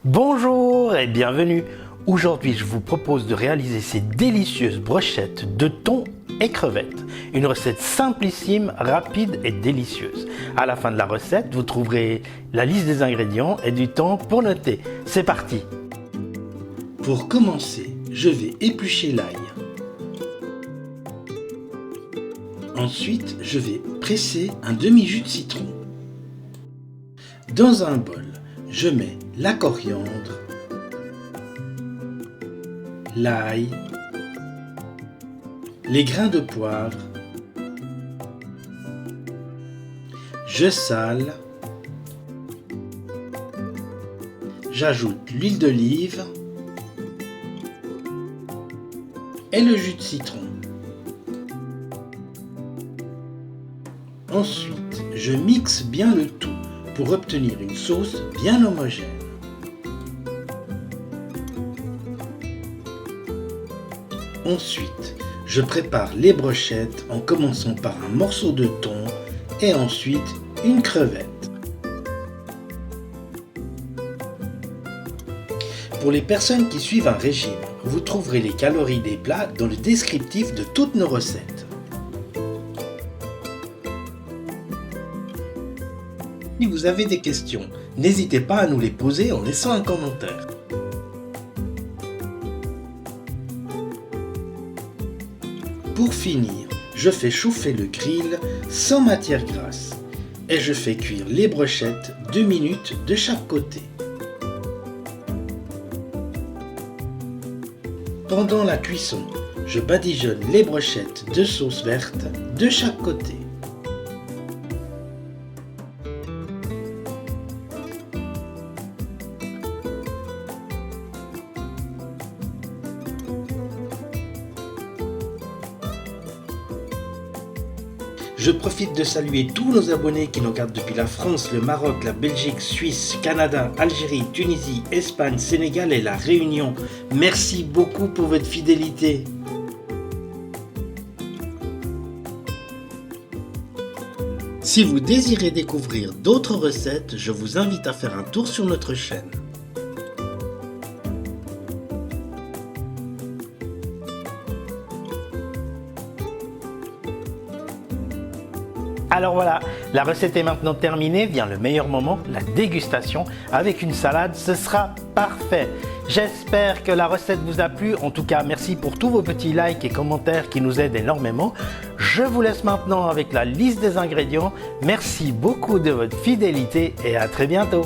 Bonjour et bienvenue. Aujourd'hui, je vous propose de réaliser ces délicieuses brochettes de thon et crevettes. Une recette simplissime, rapide et délicieuse. À la fin de la recette, vous trouverez la liste des ingrédients et du temps pour noter. C'est parti. Pour commencer, je vais éplucher l'ail. Ensuite, je vais presser un demi-jus de citron. Dans un bol, je mets la coriandre, l'ail, les grains de poivre, je sale, j'ajoute l'huile d'olive et le jus de citron. Ensuite, je mixe bien le tout pour obtenir une sauce bien homogène. Ensuite, je prépare les brochettes en commençant par un morceau de thon et ensuite une crevette. Pour les personnes qui suivent un régime, vous trouverez les calories des plats dans le descriptif de toutes nos recettes. Si vous avez des questions, n'hésitez pas à nous les poser en laissant un commentaire. Pour finir, je fais chauffer le grill sans matière grasse et je fais cuire les brochettes 2 minutes de chaque côté. Pendant la cuisson, je badigeonne les brochettes de sauce verte de chaque côté. Je profite de saluer tous nos abonnés qui nous regardent depuis la France, le Maroc, la Belgique, Suisse, Canada, Algérie, Tunisie, Espagne, Sénégal et la Réunion. Merci beaucoup pour votre fidélité. Si vous désirez découvrir d'autres recettes, je vous invite à faire un tour sur notre chaîne. Alors voilà, la recette est maintenant terminée, vient le meilleur moment, la dégustation. Avec une salade, ce sera parfait. J'espère que la recette vous a plu. En tout cas, merci pour tous vos petits likes et commentaires qui nous aident énormément. Je vous laisse maintenant avec la liste des ingrédients. Merci beaucoup de votre fidélité et à très bientôt.